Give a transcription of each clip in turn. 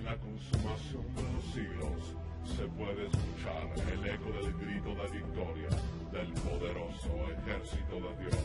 En la consumación de los siglos se puede escuchar el eco del grito de victoria del poderoso ejército de Dios.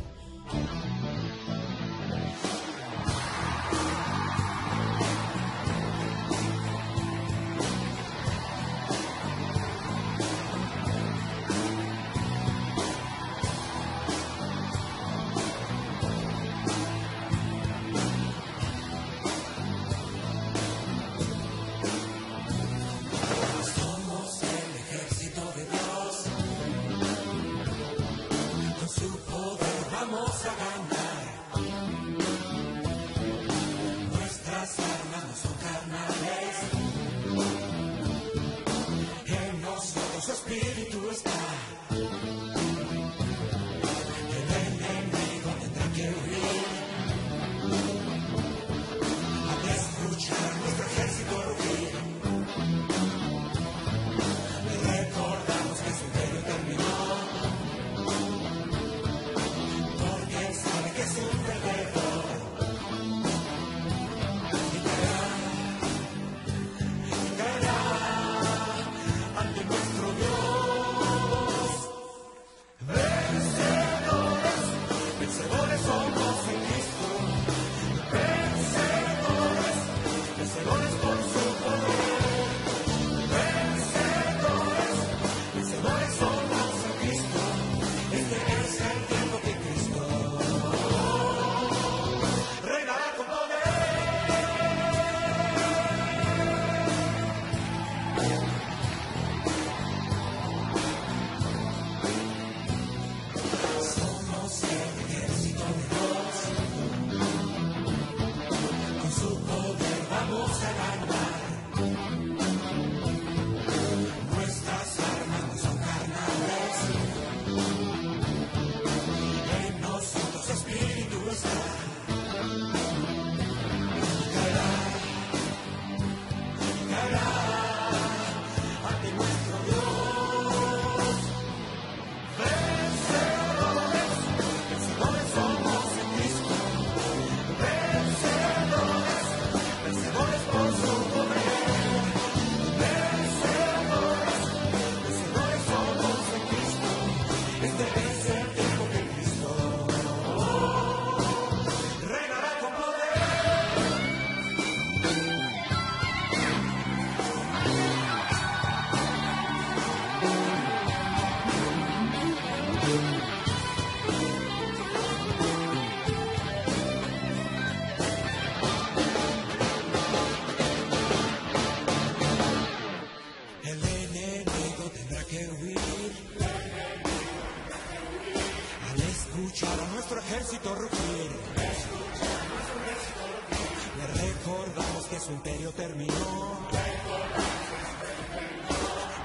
Su imperio terminó,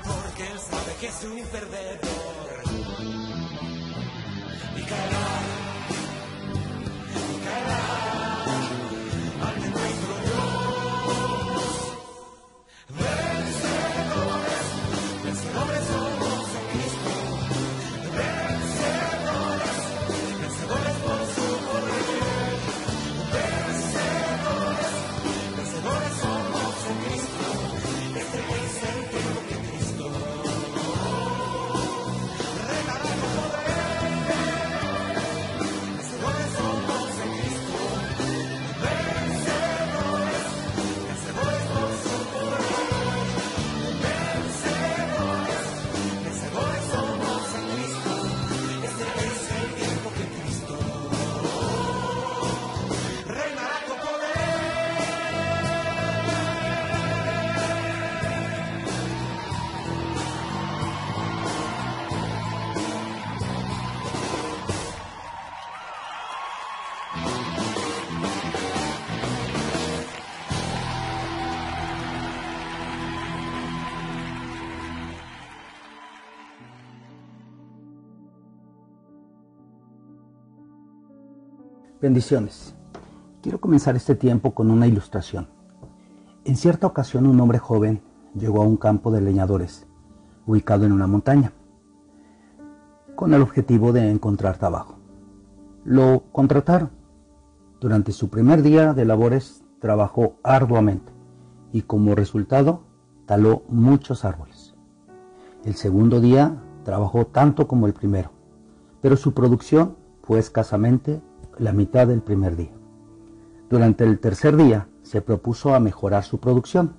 porque él sabe que es un perdedor y caerá ante nuestro Dios. Vencedores, vencedores somos en Cristo, vencedores, vencedores por su poder, vencedores. Vencedores somos en Cristo, este es el tiempo que Cristo reinará con poder. Vencedores somos en Cristo, vencedores, vencedores por su poder. Vencedores, vencedores somos en Cristo, este es el tiempo que Cristo reinará con poder. Bendiciones. Quiero comenzar este tiempo con una ilustración. En cierta ocasión un hombre joven llegó a un campo de leñadores, ubicado en una montaña, con el objetivo de encontrar trabajo. Lo contrataron. Durante su primer día de labores trabajó arduamente y como resultado taló muchos árboles. El segundo día trabajó tanto como el primero, pero su producción fue escasamente la mitad del primer día. Durante el tercer día se propuso a mejorar su producción.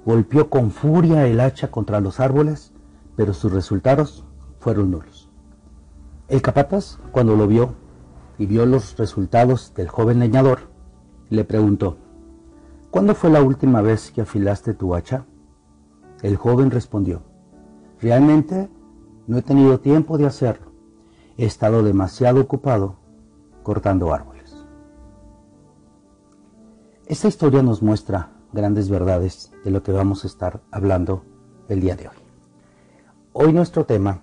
Golpeó con furia el hacha contra los árboles, pero sus resultados fueron nulos. El capataz, cuando lo vio y vio los resultados del joven leñador, le preguntó: ¿cuándo fue la última vez que afilaste tu hacha? El joven respondió: realmente no he tenido tiempo de hacerlo. He estado demasiado ocupado cortando árboles. Esta historia nos muestra grandes verdades de lo que vamos a estar hablando el día de hoy. Hoy nuestro tema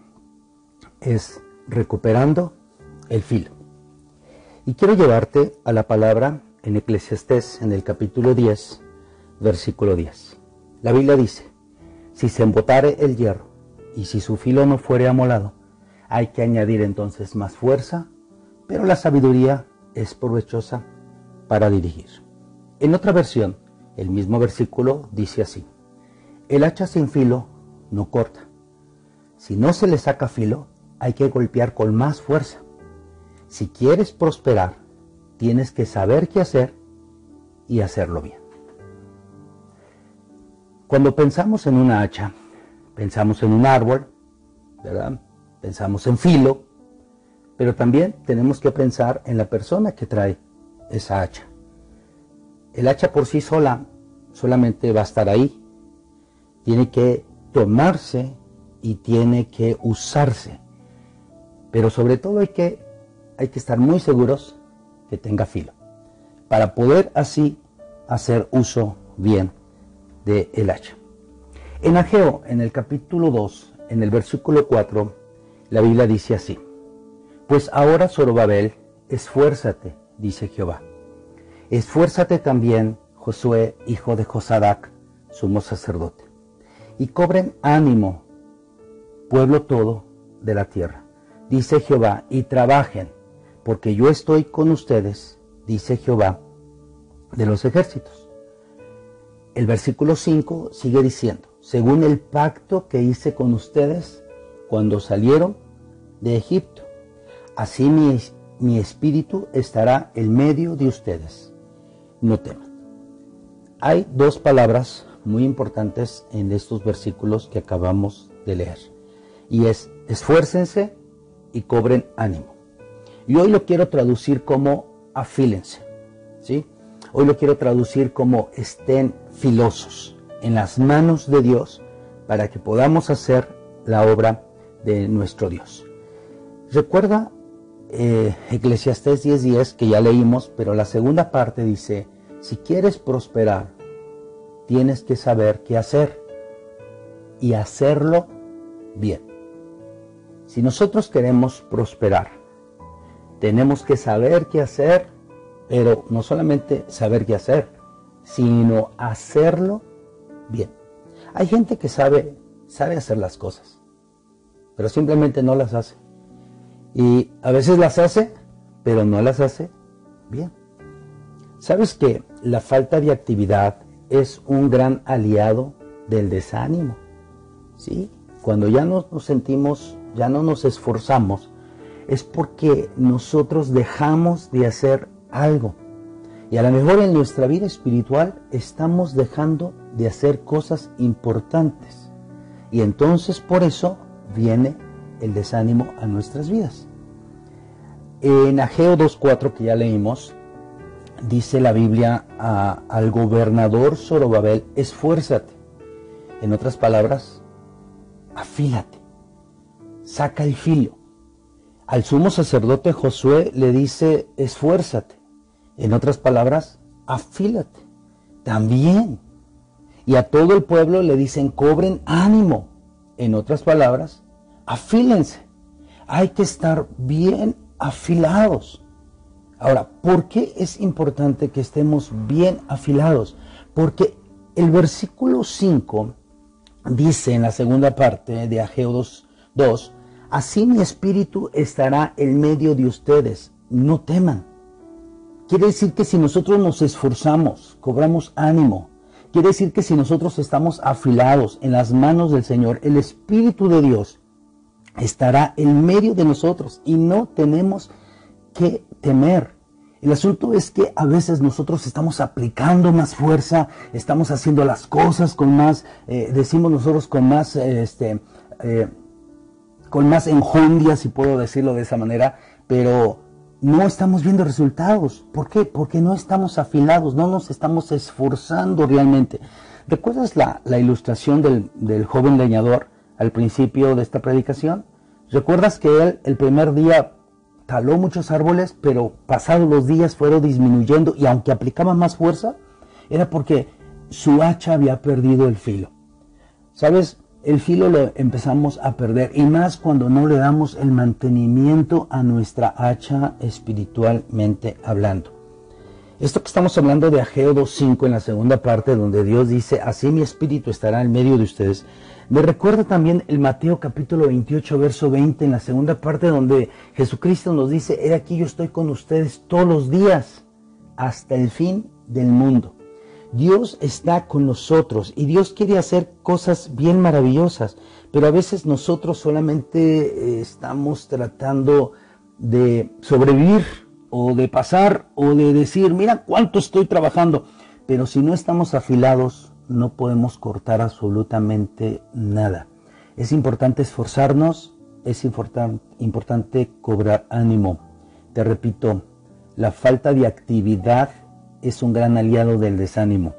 es recuperando el filo. Y quiero llevarte a la palabra en Eclesiastés, en el capítulo 10, versículo 10. La Biblia dice: si se embotare el hierro y si su filo no fuere amolado, hay que añadir entonces más fuerza, pero la sabiduría es provechosa para dirigir. En otra versión, el mismo versículo dice así: el hacha sin filo no corta. Si no se le saca filo, hay que golpear con más fuerza. Si quieres prosperar, tienes que saber qué hacer y hacerlo bien. Cuando pensamos en una hacha, pensamos en un árbol, ¿verdad? Pensamos en filo, pero también tenemos que pensar en la persona que trae esa hacha. El hacha por sí sola solamente va a estar ahí. Tiene que tomarse y tiene que usarse. Pero sobre todo hay que estar muy seguros que tenga filo, para poder así hacer uso bien del hacha. En Ageo, en el capítulo 2, en el versículo 4, la Biblia dice así: pues ahora, Zorobabel, esfuérzate, dice Jehová. Esfuérzate también, Josué, hijo de Josadac, sumo sacerdote, y cobren ánimo, pueblo todo de la tierra, dice Jehová, y trabajen, porque yo estoy con ustedes, dice Jehová de los ejércitos. El versículo 5 sigue diciendo: según el pacto que hice con ustedes cuando salieron de Egipto, así mi espíritu estará en medio de ustedes. No teman. Hay dos palabras muy importantes en estos versículos que acabamos de leer, y es: esfuércense y cobren ánimo. Y hoy lo quiero traducir como afílense, ¿sí? Hoy lo quiero traducir como estén filosos en las manos de Dios para que podamos hacer la obra de nuestro Dios. Recuerda Eclesiastés 10:10 que ya leímos, pero la segunda parte dice: si quieres prosperar, tienes que saber qué hacer y hacerlo bien. Si nosotros queremos prosperar, tenemos que saber qué hacer, pero no solamente saber qué hacer, sino hacerlo bien. Hay gente que sabe hacer las cosas, pero simplemente no las hace. Y a veces las hace, pero no las hace bien. ¿Sabes que la falta de actividad es un gran aliado del desánimo? ¿Sí? Cuando ya no nos sentimos, ya no nos esforzamos, es porque nosotros dejamos de hacer algo. Y a lo mejor en nuestra vida espiritual estamos dejando de hacer cosas importantes. Y entonces por eso viene el desánimo a nuestras vidas. En Ageo 2:4, que ya leímos, dice la Biblia al gobernador Zorobabel: esfuérzate. En otras palabras, afílate, saca el filo. Al sumo sacerdote Josué le dice: esfuérzate. En otras palabras, afílate también. Y a todo el pueblo le dicen: cobren ánimo. En otras palabras, afílense. Hay que estar bien afilados. Ahora, ¿por qué es importante que estemos bien afilados? Porque el versículo 5 dice en la segunda parte de Ageo 2, así mi espíritu estará en medio de ustedes, no teman. Quiere decir que si nosotros nos esforzamos, cobramos ánimo, Quiere decir que si nosotros estamos afilados en las manos del Señor, el Espíritu de Dios estará en medio de nosotros y no tenemos que temer. El asunto es que a veces nosotros estamos aplicando más fuerza, estamos haciendo las cosas con más, decimos nosotros con más enjundia, si puedo decirlo de esa manera, pero no estamos viendo resultados. ¿Por qué? Porque no estamos afilados, no nos estamos esforzando realmente. ¿Recuerdas la ilustración del joven leñador al principio de esta predicación? ¿Recuerdas que él el primer día taló muchos árboles, pero pasados los días fueron disminuyendo y aunque aplicaba más fuerza, era porque su hacha había perdido el filo? ¿Sabes? El filo lo empezamos a perder y más cuando no le damos el mantenimiento a nuestra hacha espiritualmente hablando. Esto que estamos hablando de Ageo 2:5 en la segunda parte, donde Dios dice, así mi espíritu estará en medio de ustedes, me recuerda también el Mateo capítulo 28, verso 20, en la segunda parte, donde Jesucristo nos dice, he aquí yo estoy con ustedes todos los días hasta el fin del mundo. Dios está con nosotros y Dios quiere hacer cosas bien maravillosas, pero a veces nosotros solamente estamos tratando de sobrevivir o de pasar o de decir, mira cuánto estoy trabajando, pero si no estamos afilados no podemos cortar absolutamente nada. Es importante esforzarnos, es importante cobrar ánimo. Te repito, la falta de actividad es un gran aliado del desánimo.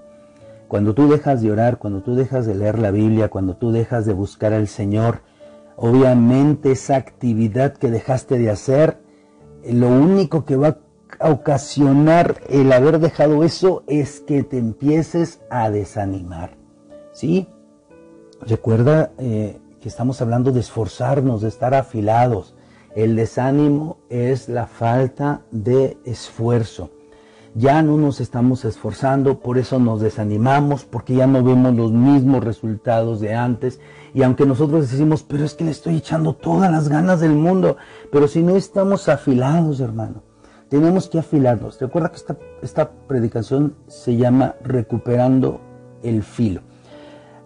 Cuando tú dejas de orar, cuando tú dejas de leer la Biblia, cuando tú dejas de buscar al Señor, obviamente esa actividad que dejaste de hacer, lo único que va a ocasionar el haber dejado eso es que te empieces a desanimar. ¿Sí? Recuerda que estamos hablando de esforzarnos, de estar afilados. El desánimo es la falta de esfuerzo. Ya no nos estamos esforzando, por eso nos desanimamos, porque ya no vemos los mismos resultados de antes. Y aunque nosotros decimos, pero es que le estoy echando todas las ganas del mundo, pero si no estamos afilados, hermano, tenemos que afilarnos. Recuerda que esta predicación se llama Recuperando el Filo.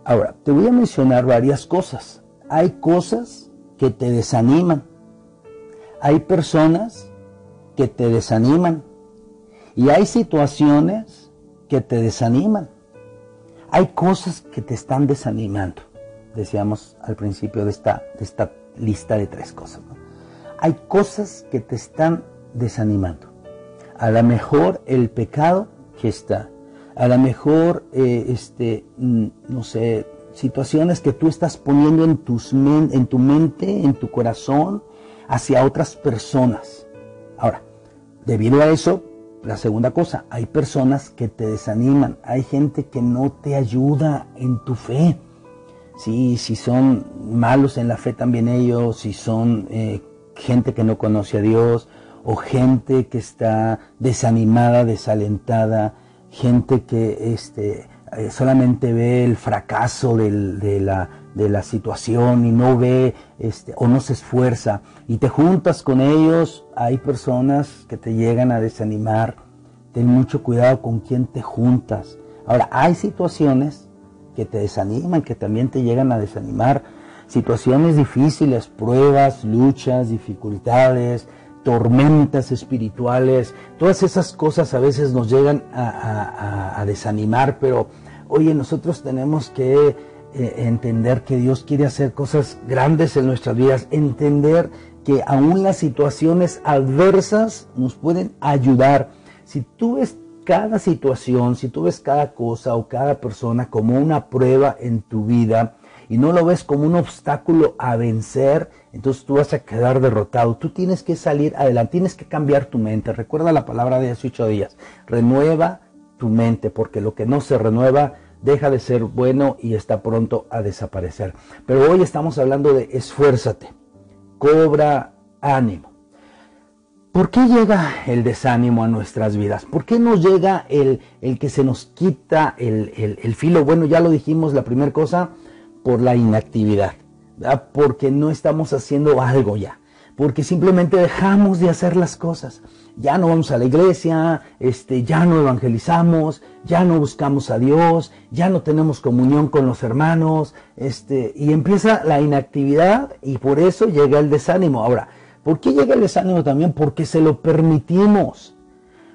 Ahora, te voy a mencionar varias cosas. Hay cosas que te desaniman. Hay personas que te desaniman. Y hay situaciones que te desaniman. Hay cosas que te están desanimando. Decíamos al principio de esta lista de 3 cosas, ¿no? Hay cosas que te están desanimando. A lo mejor el pecado que está. A lo mejor, no sé, situaciones que tú estás poniendo en tu mente, en tu corazón, hacia otras personas. Ahora, debido a eso, la segunda cosa, hay personas que te desaniman, hay gente que no te ayuda en tu fe. Sí, si son malos en la fe también ellos, si son gente que no conoce a Dios, o gente que está desanimada, desalentada, gente que solamente ve el fracaso de la situación y no ve o no se esfuerza, y te juntas con ellos. Hay personas que te llegan a desanimar. Ten mucho cuidado con quién te juntas. Ahora, hay situaciones que te desaniman, que también te llegan a desanimar, situaciones difíciles, pruebas, luchas, dificultades, tormentas espirituales. Todas esas cosas a veces nos llegan a desanimar, pero oye, nosotros tenemos que entender que Dios quiere hacer cosas grandes en nuestras vidas, entender que aún las situaciones adversas nos pueden ayudar. Si tú ves cada situación, si tú ves cada cosa o cada persona como una prueba en tu vida y no lo ves como un obstáculo a vencer, entonces tú vas a quedar derrotado. Tú tienes que salir adelante, tienes que cambiar tu mente. Recuerda la palabra de hace 8 días. Renueva tu mente, porque lo que no se renueva deja de ser bueno y está pronto a desaparecer. Pero hoy estamos hablando de esfuérzate, cobra ánimo. ¿Por qué llega el desánimo a nuestras vidas? ¿Por qué nos llega el que se nos quita el filo? Bueno, ya lo dijimos, la primera cosa, por la inactividad, ¿verdad? Porque no estamos haciendo algo ya. porque simplemente dejamos de hacer las cosas. Ya no vamos a la iglesia, ya no evangelizamos, ya no buscamos a Dios, ya no tenemos comunión con los hermanos, y empieza la inactividad y por eso llega el desánimo. Ahora, ¿por qué llega el desánimo también? Porque se lo permitimos.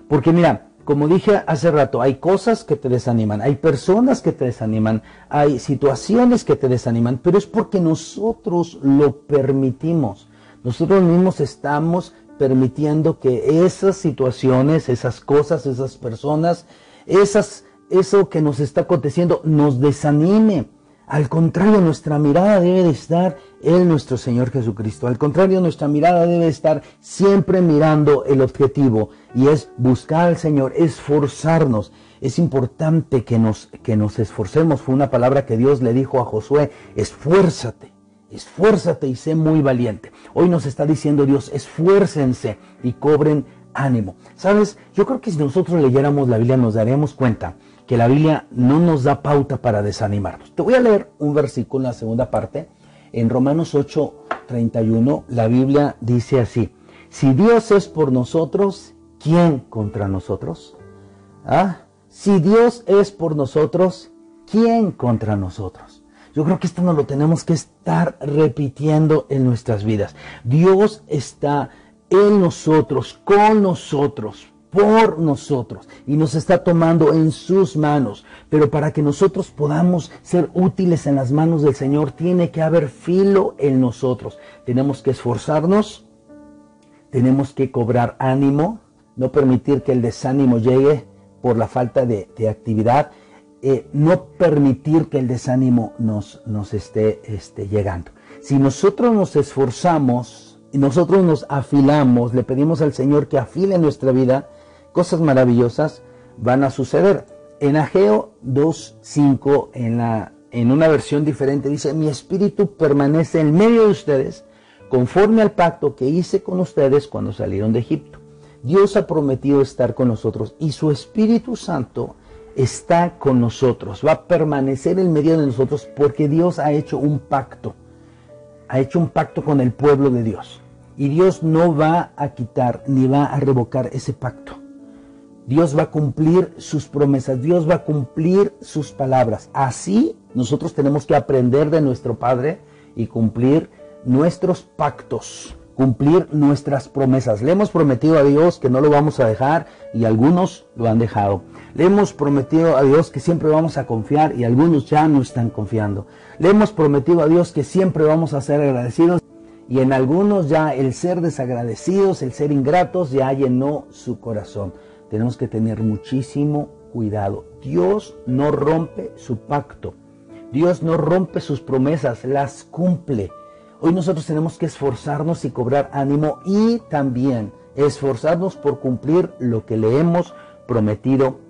Porque mira, como dije hace rato, hay cosas que te desaniman, hay personas que te desaniman, hay situaciones que te desaniman, pero es porque nosotros lo permitimos. Nosotros mismos estamos permitiendo que esas situaciones, esas cosas, esas personas, eso que nos está aconteciendo nos desanime. Al contrario, nuestra mirada debe de estar en nuestro Señor Jesucristo. Al contrario, nuestra mirada debe de estar siempre mirando el objetivo, y es buscar al Señor, esforzarnos. Es importante que nos esforcemos. Fue una palabra que Dios le dijo a Josué: esfuérzate. Esfuérzate y sé muy valiente. Hoy nos está diciendo Dios: esfuércense y cobren ánimo. ¿Sabes? Yo creo que si nosotros leyéramos la Biblia nos daríamos cuenta que la Biblia no nos da pauta para desanimarnos. Te voy a leer un versículo en la segunda parte. En Romanos 8:31 la Biblia dice así: si Dios es por nosotros, ¿quién contra nosotros? Si Dios es por nosotros, ¿quién contra nosotros? Yo creo que esto nos lo tenemos que estar repitiendo en nuestras vidas. Dios está en nosotros, con nosotros, por nosotros, y nos está tomando en sus manos. Pero para que nosotros podamos ser útiles en las manos del Señor, tiene que haber filo en nosotros. Tenemos que esforzarnos, tenemos que cobrar ánimo, no permitir que el desánimo llegue por la falta de actividad. No permitir que el desánimo nos esté llegando. Si nosotros nos esforzamos y nosotros nos afilamos, le pedimos al Señor que afile nuestra vida, cosas maravillosas van a suceder. En Ageo 2:5, en una versión diferente, dice: mi espíritu permanece en medio de ustedes, conforme al pacto que hice con ustedes cuando salieron de Egipto. Dios ha prometido estar con nosotros y su Espíritu Santo está con nosotros, va a permanecer en medio de nosotros, porque Dios ha hecho un pacto con el pueblo de Dios, y Dios no va a quitar ni va a revocar ese pacto. Dios va a cumplir sus promesas, Dios va a cumplir sus palabras. Así nosotros tenemos que aprender de nuestro Padre y cumplir nuestros pactos, cumplir nuestras promesas. Le hemos prometido a Dios que no lo vamos a dejar, y algunos lo han dejado. Le hemos prometido a Dios que siempre vamos a confiar, y algunos ya no están confiando. Le hemos prometido a Dios que siempre vamos a ser agradecidos, y en algunos ya el ser desagradecidos, el ser ingratos, ya llenó su corazón. Tenemos que tener muchísimo cuidado. Dios no rompe su pacto. Dios no rompe sus promesas, las cumple. Hoy nosotros tenemos que esforzarnos y cobrar ánimo, y también esforzarnos por cumplir lo que le hemos prometido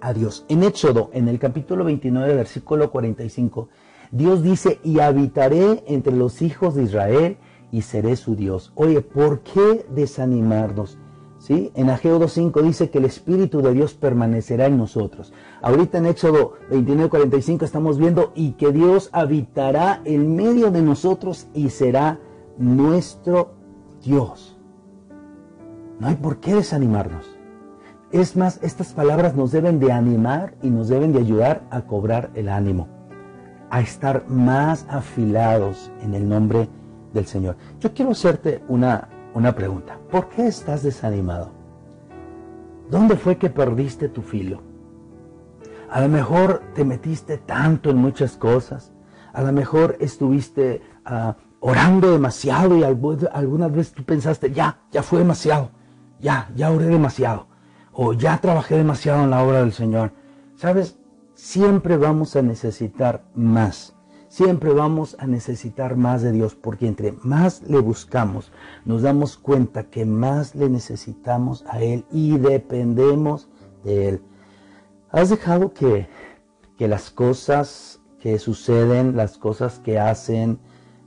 a Dios. En Éxodo, en el capítulo 29, versículo 45, Dios dice: y habitaré entre los hijos de Israel y seré su Dios. Oye, ¿por qué desanimarnos? ¿Sí? En Ageo 2:5 dice que el Espíritu de Dios permanecerá en nosotros. Ahorita en Éxodo 29:45 estamos viendo: y que Dios habitará en medio de nosotros y será nuestro Dios. No hay por qué desanimarnos. Es más, estas palabras nos deben de animar y nos deben de ayudar a cobrar el ánimo, a estar más afilados en el nombre del Señor. Yo quiero hacerte una pregunta. ¿Por qué estás desanimado? ¿Dónde fue que perdiste tu filo? A lo mejor te metiste tanto en muchas cosas. A lo mejor estuviste orando demasiado, y algunas veces tú pensaste: ya fue demasiado. Ya oré demasiado. O ya trabajé demasiado en la obra del Señor. ¿Sabes? Siempre vamos a necesitar más. Siempre vamos a necesitar más de Dios, porque entre más le buscamos, nos damos cuenta que más le necesitamos a Él y dependemos de Él. ¿Has dejado que las cosas que suceden, las cosas que hacen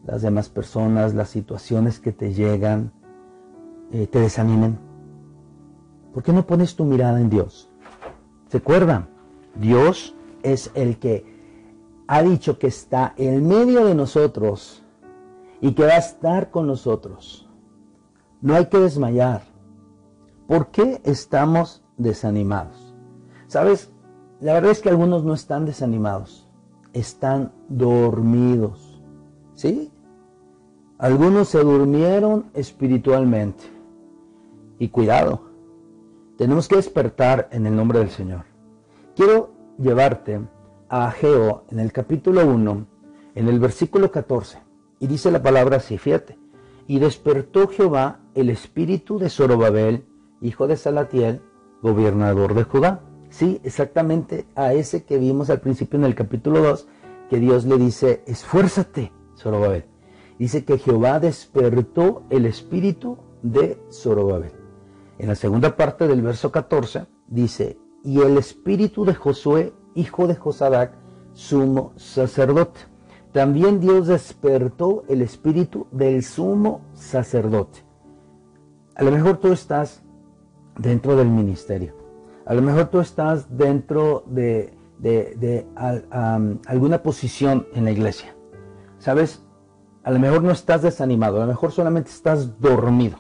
las demás personas, las situaciones que te llegan, te desanimen? ¿Por qué no pones tu mirada en Dios? Recuerda, Dios es el que ha dicho que está en medio de nosotros y que va a estar con nosotros. No hay que desmayar. ¿Por qué estamos desanimados? ¿Sabes? La verdad es que algunos no están desanimados, están dormidos. ¿Sí? Algunos se durmieron espiritualmente. Y cuidado, tenemos que despertar en el nombre del Señor. Quiero llevarte a Ageo en el capítulo 1, en el versículo 14. Y dice la palabra así, fíjate. Y despertó Jehová el espíritu de Zorobabel, hijo de Salatiel, gobernador de Judá. Sí, exactamente a ese que vimos al principio en el capítulo 2, que Dios le dice, esfuérzate, Zorobabel. Dice que Jehová despertó el espíritu de Zorobabel. En la segunda parte del verso 14 dice, y el espíritu de Josué, hijo de Josadac, sumo sacerdote. También Dios despertó el espíritu del sumo sacerdote. A lo mejor tú estás dentro del ministerio. A lo mejor tú estás dentro de alguna posición en la iglesia. ¿Sabes? A lo mejor no estás desanimado, a lo mejor solamente estás dormido.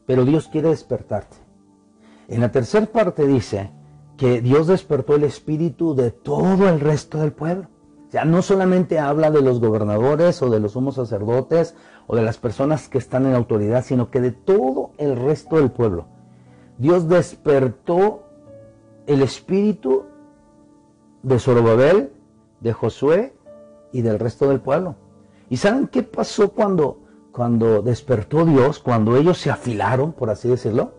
Pero Dios quiere despertarte. En la tercera parte dice que Dios despertó el espíritu de todo el resto del pueblo. O sea, no solamente habla de los gobernadores o de los sumos sacerdotes o de las personas que están en autoridad, sino que de todo el resto del pueblo. Dios despertó el espíritu de Zorobabel, de Josué y del resto del pueblo. ¿Y saben qué pasó cuando despertó Dios, cuando ellos se afilaron, por así decirlo?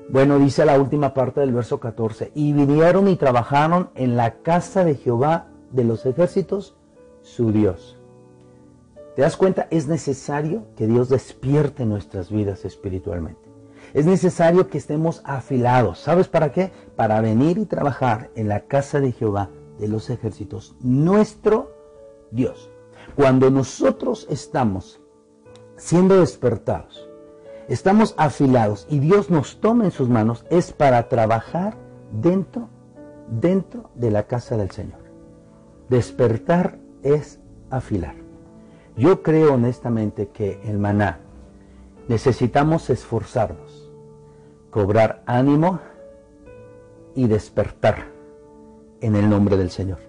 Bueno, dice la última parte del verso 14, y vinieron y trabajaron en la casa de Jehová de los ejércitos, su Dios. ¿Te das cuenta? Es necesario que Dios despierte nuestras vidas espiritualmente. Es necesario que estemos afilados. ¿Sabes para qué? Para venir y trabajar en la casa de Jehová de los ejércitos, nuestro Dios. Cuando nosotros estamos siendo despertados, estamos afilados y Dios nos toma en sus manos, es para trabajar dentro de la casa del Señor. Despertar es afilar. Yo creo honestamente que el maná necesitamos esforzarnos, cobrar ánimo y despertar en el nombre del Señor.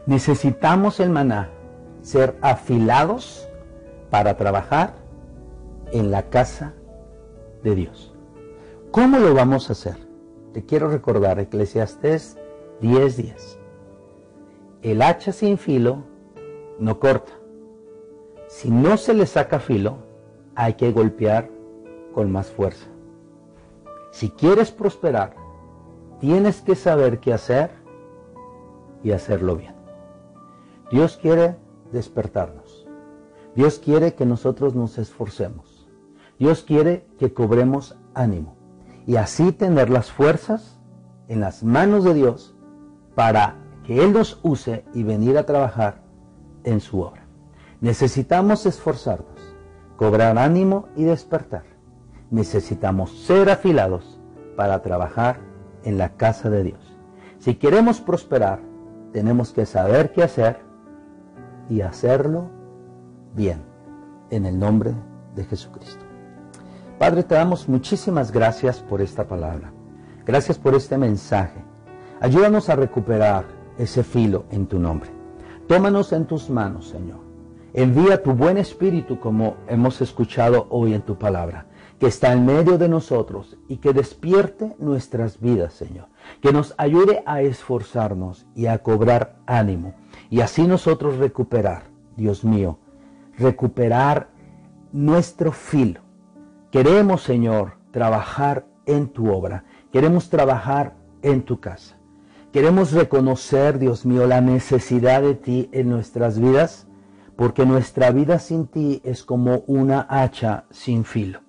Necesitamos el maná, ser afilados para trabajar en la casa de Dios. ¿Cómo lo vamos a hacer? Te quiero recordar Eclesiastés 10:10. El hacha sin filo no corta. Si no se le saca filo, hay que golpear con más fuerza. Si quieres prosperar, tienes que saber qué hacer y hacerlo bien. Dios quiere despertarnos. Dios quiere que nosotros nos esforcemos. Dios quiere que cobremos ánimo y así tener las fuerzas en las manos de Dios para que Él nos use y venir a trabajar en su obra. Necesitamos esforzarnos, cobrar ánimo y despertar. Necesitamos ser afilados para trabajar en la casa de Dios. Si queremos prosperar, tenemos que saber qué hacer y hacerlo bien, en el nombre de Jesucristo. Padre, te damos muchísimas gracias por esta palabra. Gracias por este mensaje. Ayúdanos a recuperar ese filo en tu nombre. Tómanos en tus manos, Señor. Envía tu buen espíritu, como hemos escuchado hoy en tu palabra, que está en medio de nosotros y que despierte nuestras vidas, Señor. Que nos ayude a esforzarnos y a cobrar ánimo. Y así nosotros recuperar, Dios mío, recuperar nuestro filo. Queremos, Señor, trabajar en tu obra. Queremos trabajar en tu casa. Queremos reconocer, Dios mío, la necesidad de ti en nuestras vidas, porque nuestra vida sin ti es como una hacha sin filo.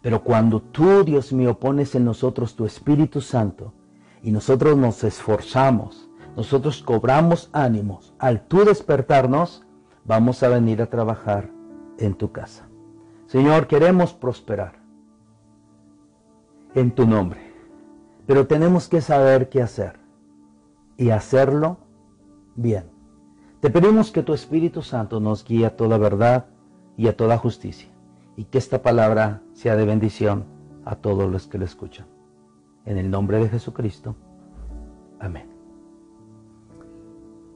Pero cuando tú, Dios mío, pones en nosotros tu Espíritu Santo y nosotros nos esforzamos, nosotros cobramos ánimos, al tú despertarnos, vamos a venir a trabajar en tu casa. Señor, queremos prosperar en tu nombre, pero tenemos que saber qué hacer y hacerlo bien. Te pedimos que tu Espíritu Santo nos guíe a toda verdad y a toda justicia, y que esta palabra sea de bendición a todos los que la escuchan. En el nombre de Jesucristo. Amén.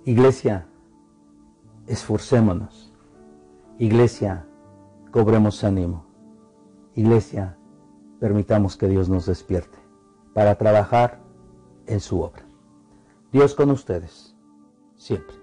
Iglesia, esforcémonos. Iglesia, cobremos ánimo. Iglesia, permitamos que Dios nos despierte para trabajar en su obra. Dios con ustedes, siempre.